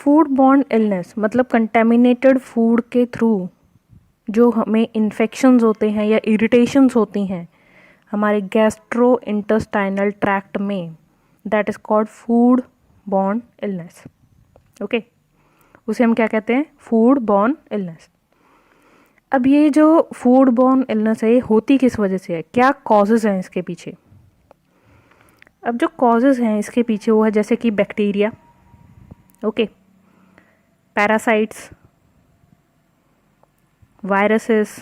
Food borne illness मतलब contaminated food के through जो हमें इन्फेक्शंस होते हैं या इरिटेशंस होती हैं हमारे गैस्ट्रो इंटेस्टाइनल ट्रैक्ट में, that is called food borne illness. Okay, उसे हम क्या कहते हैं? Food borne illness. अब ये जो फूड बॉर्न इलनेस है ये होती किस वजह से है? क्या कॉजेज़ हैं इसके पीछे? अब जो कॉजेज़ हैं इसके पीछे वो है जैसे कि bacteria, okay, parasites, viruses,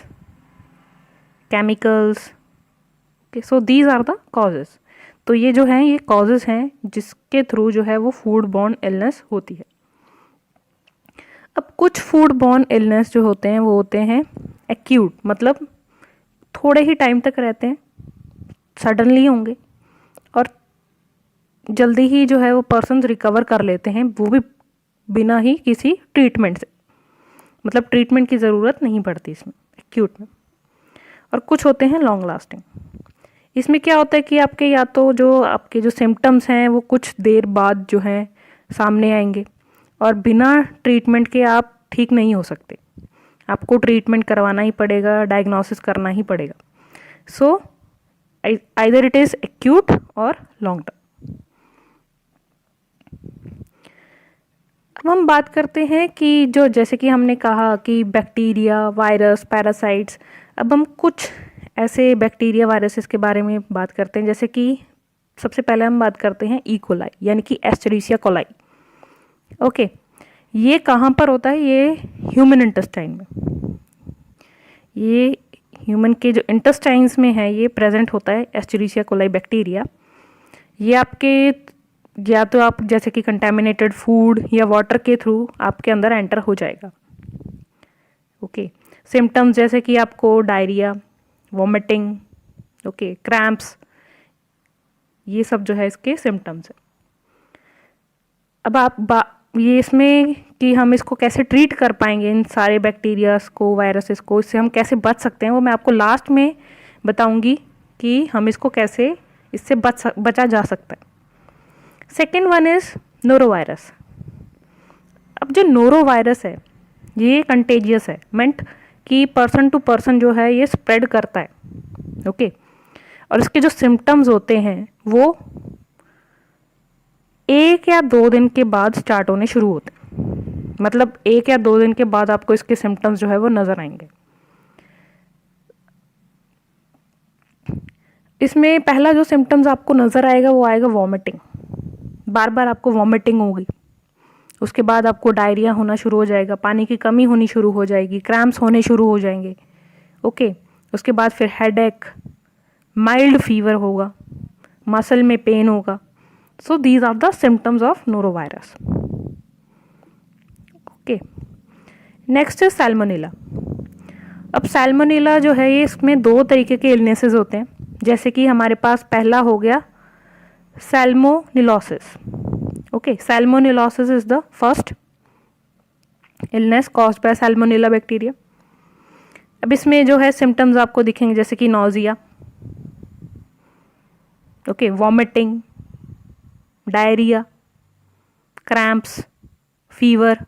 chemicals. Okay, so these are the causes. तो ये जो हैं ये कॉजेज़ हैं जिसके थ्रू जो है वो फूड बॉर्न इलनेस होती है। अब कुछ फूड बॉर्न इलनेस जो होते हैं वो होते हैं एक्यूट, मतलब थोड़े ही टाइम तक रहते हैं, सडनली होंगे और जल्दी ही जो है वो पर्सन रिकवर कर लेते हैं, वो भी बिना ही किसी ट्रीटमेंट से, मतलब ट्रीटमेंट की ज़रूरत नहीं पड़ती इसमें, एक्यूट में। और कुछ होते हैं लॉन्ग लास्टिंग। इसमें क्या होता है कि आपके या तो जो आपके जो सिम्टम्स हैं वो कुछ देर बाद जो है सामने आएंगे और बिना ट्रीटमेंट के आप ठीक नहीं हो सकते, आपको ट्रीटमेंट करवाना ही पड़ेगा, डायग्नोसिस करना ही पड़ेगा। So either it is acute और लॉन्ग टर्म। अब हम बात करते हैं कि जो जैसे कि हमने कहा कि बैक्टीरिया, वायरस, पैरासाइट्स। अब हम कुछ ऐसे बैक्टीरिया वायरसेस के बारे में बात करते हैं, जैसे कि सबसे पहले हम बात करते हैं ई कोलाई यानी कि एस्चेरिशिया कोलाई। ओके, ये कहाँ पर होता है? ये ह्यूमन इंटेस्टाइन में, ये ह्यूमन के जो इंटेस्टाइन्स में है ये प्रेजेंट होता है एस्चेरिशिया कोलाई बैक्टीरिया। ये आपके या तो आप जैसे कि कंटेमिनेटेड फूड या वाटर के थ्रू आपके अंदर एंटर हो जाएगा। ओके, सिम्टम्स जैसे कि आपको डायरिया, वॉमिटिंग, ओके, क्रैम्प्स, ये सब जो है इसके सिम्टम्स है। अब ये इसमें कि हम इसको कैसे ट्रीट कर पाएंगे, इन सारे बैक्टीरियाज को, वायरसेस को, इससे हम कैसे बच सकते हैं, वो मैं आपको लास्ट में बताऊंगी कि हम इसको कैसे इससे बचा जा सकता है। Second one is norovirus. अब जो नोरोवायरस है ये कंटेजियस है, मेंट कि पर्सन टू पर्सन जो है ये स्प्रेड करता है। ओके, और इसके जो सिम्टम्स होते हैं वो 1 या 2 दिन के बाद स्टार्ट होने शुरू होते हैं, मतलब 1 या 2 दिन के बाद आपको इसके सिम्टम्स जो है वो नज़र आएंगे। इसमें पहला जो सिम्टम्स आपको नज़र आएगा वो आएगा वॉमिटिंग, बार बार आपको वॉमिटिंग होगी। उसके बाद आपको डायरिया होना शुरू हो जाएगा, पानी की कमी होनी शुरू हो जाएगी, क्रैम्प्स होने शुरू हो जाएंगे। ओके, उसके बाद फिर हेडेक, माइल्ड फीवर होगा, मसल में पेन होगा। So these are the symptoms of norovirus. Okay, next है सैल्मोनेला। अब सैल्मोनेला जो है ये इसमें 2 तरीके के इलनेसेस होते हैं, जैसे कि हमारे पास पहला हो गया salmonellosis. Okay, salmonellosis is the first illness caused by Salmonella bacteria. अब इसमें जो है सिम्टम्स आपको दिखेंगे जैसे कि nausea, okay, vomiting, diarrhoea, cramps, fever.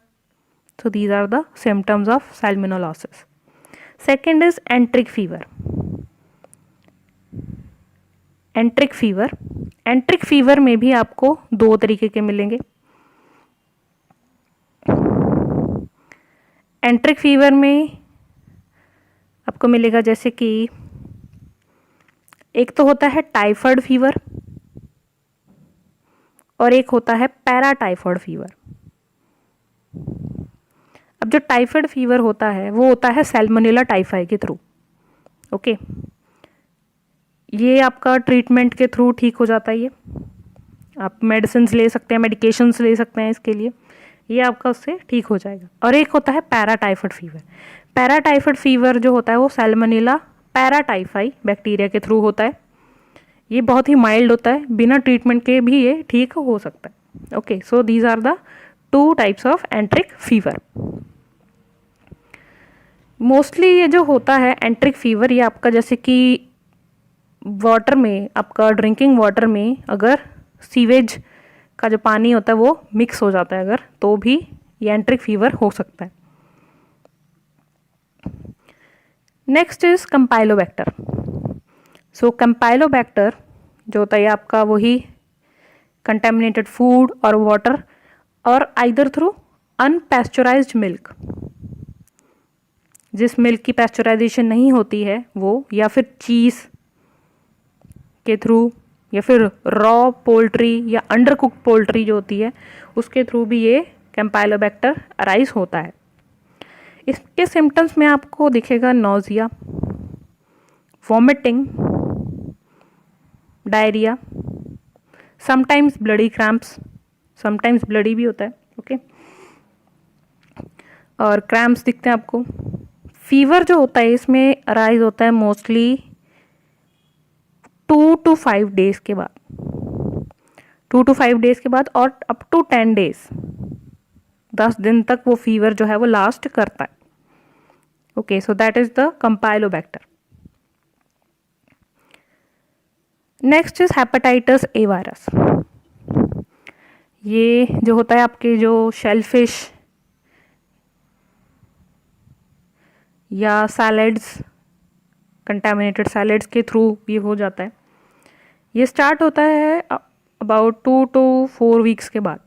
So these are the symptoms of salmonellosis. Second is enteric fever. एंट्रिक fever, एंट्रिक fever में भी आपको 2 तरीके के मिलेंगे। एंट्रिक फीवर में आपको मिलेगा जैसे कि एक तो होता है टाइफाइड फीवर और एक होता है पैराटाइफाइड फीवर। अब जो टाइफाइड फीवर होता है वो होता है सैल्मोनेला टाइफाई के थ्रू। ओके, ये आपका ट्रीटमेंट के थ्रू ठीक हो जाता है। ये आप मेडिसिन ले सकते हैं, मेडिकेशंस ले सकते हैं इसके लिए, ये आपका उससे ठीक हो जाएगा। और एक होता है पैराटाइफाइड फीवर। पैराटाइफाइड फीवर जो होता है वो सैल्मोनेला पैराटाइफाई बैक्टीरिया के थ्रू होता है। ये बहुत ही माइल्ड होता है, बिना ट्रीटमेंट के भी ये ठीक हो सकता है। Okay, so these are the 2 types of enteric fever. Mostly ये जो होता है एंट्रिक फीवर, ये आपका जैसे कि वाटर में, आपका ड्रिंकिंग वाटर में अगर सीवेज का जो पानी होता है वो मिक्स हो जाता है अगर, तो भी या एंट्रिक फीवर हो सकता है। Next is कंपाइलोबैक्टर। सो कंपाइलोबैक्टर जो होता है आपका वही कंटेमिनेटेड फूड और वाटर और आइदर थ्रू अनपैस्चराइज्ड मिल्क, जिस मिल्क की पैस्चराइजेशन नहीं होती है वो, या फिर चीज़ के थ्रू, या फिर रॉ पोल्ट्री या अंडर कुक्ड पोल्ट्री जो होती है उसके थ्रू भी ये कैम्पाइलोबैक्टर अराइज होता है। इसके सिम्टम्स में आपको दिखेगा nausea, vomiting, diarrhoea, sometimes bloody cramps, sometimes bloody भी होता है, ओके, और क्रैम्प्स दिखते हैं आपको। फीवर जो होता है इसमें अराइज होता है मोस्टली 2 to 5 डेज के बाद, 2 to 5 डेज के बाद, और अप टू 10 डेज, 10 दिन तक वो फीवर जो है वो लास्ट करता है। Okay, so that is the campylobacter. Next is hepatitis A virus. ये जो होता है आपके जो शेलफिश या सैलेड्स, कंटामिनेटेड सैलेड्स के थ्रू भी हो जाता है। ये स्टार्ट होता है अबाउट 2 to 4 वीक्स के बाद।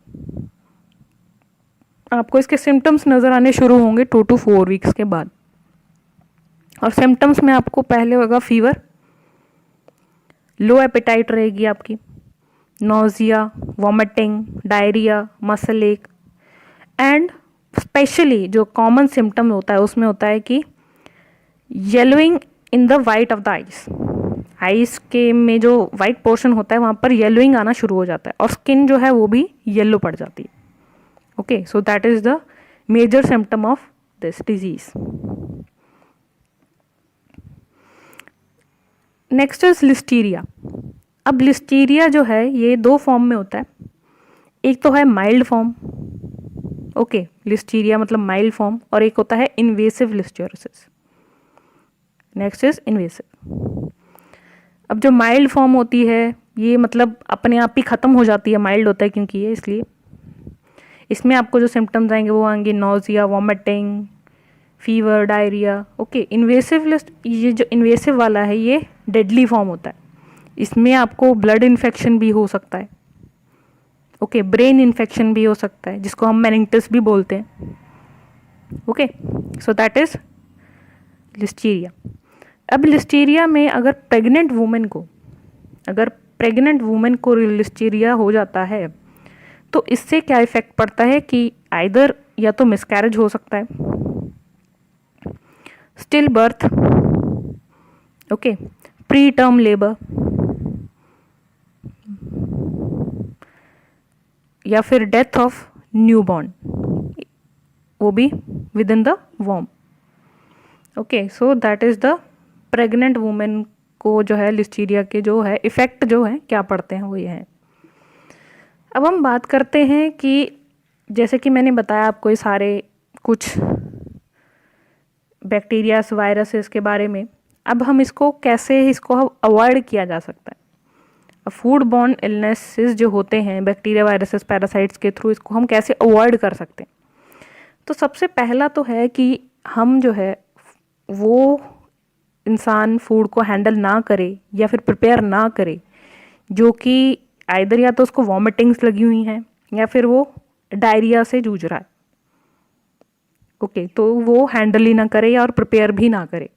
आपको इसके सिम्टम्स नज़र आने शुरू होंगे 2 to 4 वीक्स के बाद। और सिम्टम्स में आपको पहले होगा फीवर, लो एपेटाइट रहेगी आपकी, नोजिया, वॉमिटिंग, डायरिया, मसल एक, एंड स्पेशली जो कॉमन सिम्टम होता है उसमें होता है कि yellowing in the white of the eyes. Eyes के में जो वाइट पोर्शन होता है वहाँ पर येलोइंग आना शुरू हो जाता है और स्किन जो है वो भी येलो पड़ जाती है। Okay, so that is the major symptom of this disease. Next is listeria. अब लिस्टीरिया जो है ये 2 फॉर्म में होता है। एक तो है माइल्ड फॉर्म, ओके, लिस्टीरिया मतलब माइल्ड फॉर्म, और एक होता है invasive listeriosis. Next is invasive. अब जो माइल्ड फॉर्म होती है ये मतलब अपने आप ही ख़त्म हो जाती है, माइल्ड होता है क्योंकि ये, इसलिए इसमें आपको जो सिम्टम्स आएंगे वो आएंगे nausea, vomiting, fever, diarrhoea. Okay, invasive list, ये जो इन्वेसिव वाला है ये डेडली फॉर्म होता है। इसमें आपको ब्लड इन्फेक्शन भी हो सकता है, ओके, ब्रेन इन्फेक्शन भी हो सकता है जिसको हम मेनिंगिटिस भी बोलते हैं। Okay, so that is listeria. अब लिस्टीरिया में अगर प्रेग्नेंट वुमेन को लिस्टीरिया हो जाता है तो इससे क्या इफेक्ट पड़ता है कि आइदर या तो मिसकैरेज हो सकता है, still birth, okay, pre term labour, या फिर डेथ ऑफ न्यूबॉर्न, वो भी विद इन द वॉर्म। Okay, so that is the pregnant women को जो है लिस्टीरिया के जो है इफ़ेक्ट जो है क्या पड़ते हैं वो ये हैं। अब हम बात करते हैं कि जैसे कि मैंने बताया आपको ये सारे कुछ बैक्टीरियाज, वायरसेस के बारे में। अब हम इसको कैसे अवॉइड किया जा सकता है। अब फूड बॉर्न इलनेसेस जो होते हैं बैक्टीरिया, वायरसेस, पैरासाइट्स के थ्रू, इसको हम कैसे अवॉइड कर सकते हैं। तो सबसे पहला तो है कि हम जो है वो इंसान फूड को हैंडल ना करे या फिर प्रिपेयर ना करे जो कि आइदर या तो उसको वॉमिटिंग्स लगी हुई हैं या फिर वो डायरिया से जूझ रहा है। ओके, तो वो हैंडल ही ना करे और प्रिपेयर भी ना करे।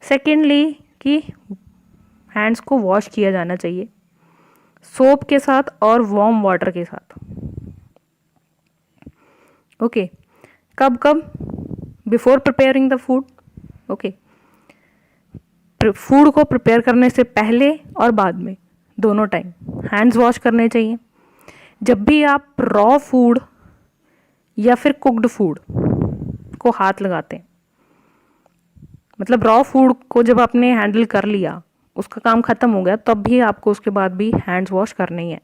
सेकेंडली कि हैंड्स को वॉश किया जाना चाहिए सोप के साथ और वार्म वाटर के साथ। ओके, कब कब? Before preparing the food. Okay, food को प्रिपेयर करने से पहले और बाद में दोनों टाइम हैंड्स वॉश करने चाहिए। जब भी आप रॉ फूड या फिर कुक्ड फूड को हाथ लगाते हैं, मतलब रॉ फूड को जब आपने हैंडल कर लिया, उसका काम ख़त्म हो गया, तब भी आपको उसके बाद भी हैंड्स वॉश करने ही है।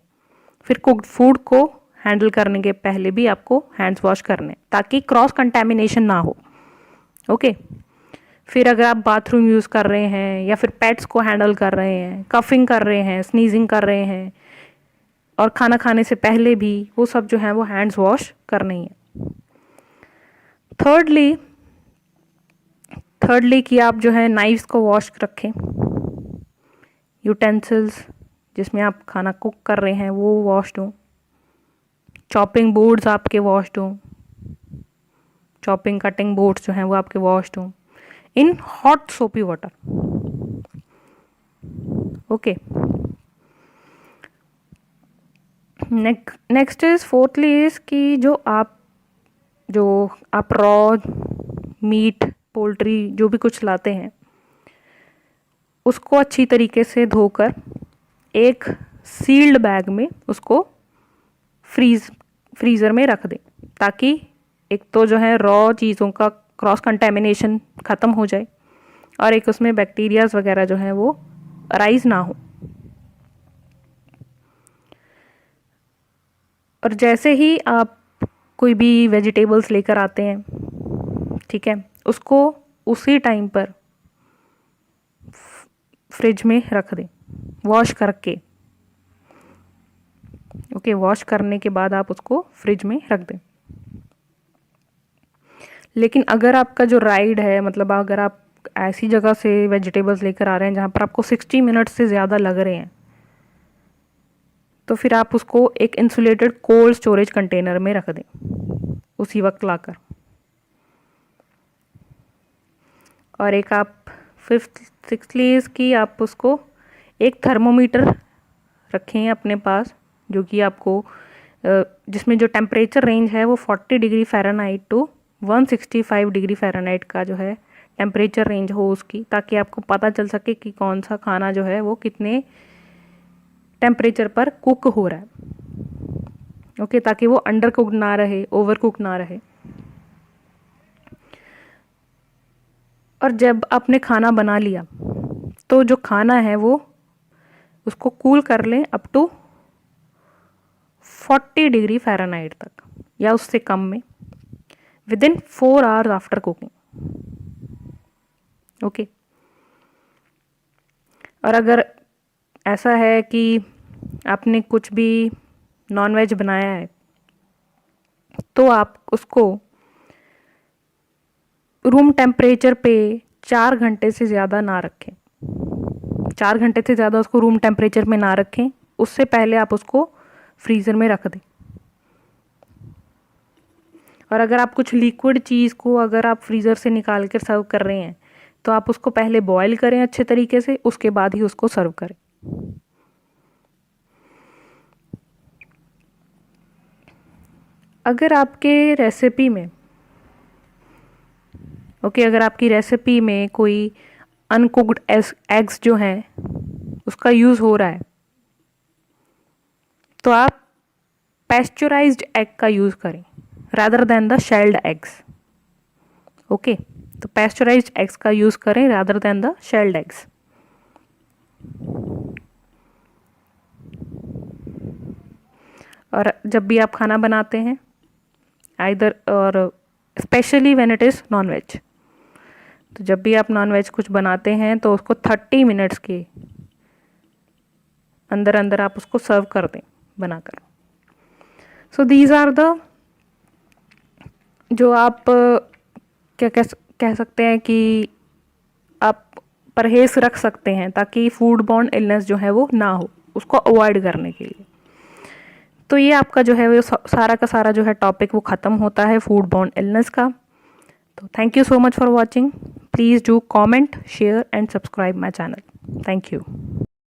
फिर कुक्ड फूड को हैंडल करने के पहले भी आपको हैंड्स वॉश करने, ताकि क्रॉस कंटेमिनेशन ना हो। ओके, फिर अगर आप बाथरूम यूज़ कर रहे हैं या फिर पेट्स को हैंडल कर रहे हैं, कफिंग कर रहे हैं, स्नीजिंग कर रहे हैं, और खाना खाने से पहले भी, वो सब जो है वो हैंड्स वॉश करने ही है। थर्डली कि आप जो है नाइफ्स को वॉश रखें, यूटेंसिल्स जिसमें आप खाना कुक कर रहे हैं वो वॉश्ड हों, चॉपिंग बोर्ड्स आपके वॉश्ड हों, चॉपिंग कटिंग बोर्ड्स जो हैं वो आपके वॉश्ड हों इन हॉट सोपी water. Okay, next is fourthly is कि जो आप रॉ मीट पोल्ट्री जो भी कुछ लाते हैं उसको अच्छी तरीके से धोकर एक सील्ड बैग में उसको फ्रीज़र में रख दें, ताकि एक तो जो है रॉ चीज़ों का क्रॉस कंटेमिनेशन ख़त्म हो जाए और एक उसमें बैक्टीरियाज वगैरह जो है वो राइज ना हो। और जैसे ही आप कोई भी वेजिटेबल्स लेकर आते हैं, ठीक है, उसको उसी टाइम पर फ्रिज में रख दें वॉश करके। ओके, वॉश करने के बाद आप उसको फ्रिज में रख दें। लेकिन अगर आपका जो राइड है, मतलब अगर आप ऐसी जगह से वेजिटेबल्स लेकर आ रहे हैं जहाँ पर आपको 60 मिनट से ज़्यादा लग रहे हैं, तो फिर आप उसको एक इंसुलेटेड कोल्ड स्टोरेज कंटेनर में रख दें उसी वक्त लाकर। और एक आप सिक्सली की आप उसको एक थर्मोमीटर रखें अपने पास, जो कि आपको जिसमें जो टेम्परेचर रेंज है वो 40 degree Fahrenheit to 165 degree Fahrenheit का जो है टेम्परेचर रेंज हो उसकी, ताकि आपको पता चल सके कि कौन सा खाना जो है वो कितने टेम्परेचर पर कुक हो रहा है। ओके, ताकि वो अंडर कुक ना रहे, ओवर कुक ना रहे। और जब आपने खाना बना लिया तो जो खाना है वो उसको कूल कर लें अप टू 40 डिग्री फ़ारेनहाइट तक या उससे कम में with in 4 hours after cooking. Okay, और अगर ऐसा है कि आपने कुछ भी नॉनवेज बनाया है तो आप उसको रूम टेम्परेचर पे 4 घंटे से ज़्यादा ना रखें। 4 घंटे से ज़्यादा उसको रूम टेम्परेचर में ना रखें, उससे पहले आप उसको फ्रीज़र में रख दें। और अगर आप कुछ लिक्विड चीज़ को अगर आप फ्रीज़र से निकाल कर सर्व कर रहे हैं तो आप उसको पहले बॉईल करें अच्छे तरीके से, उसके बाद ही उसको सर्व करें। अगर आपके रेसिपी में अगर आपकी रेसिपी में कोई अनकुक्ड एग्स जो हैं उसका यूज़ हो रहा है तो आप पैस्चराइज्ड एग का यूज़ करें rather than the shelled eggs. Okay, तो पैस्चराइज्ड एग्स का यूज़ करें rather than the shelled eggs. और जब भी आप खाना बनाते हैं आइदर और specially when it is non veg, तो जब भी आप नॉनवेज कुछ बनाते हैं तो उसको 30 मिनट्स के अंदर अंदर आप उसको सर्व कर दें बनाकर। सो दीज आर द जो आप क्या कह सकते हैं कि आप परहेज़ रख सकते हैं ताकि फूड बॉर्न इलनेस जो है वो ना हो, उसको अवॉइड करने के लिए। तो ये आपका जो है वो सारा का सारा जो है टॉपिक वो ख़त्म होता है फूड बॉर्न इलनेस का। तो thank you so much for watching. Please do comment, share and subscribe my channel. Thank you.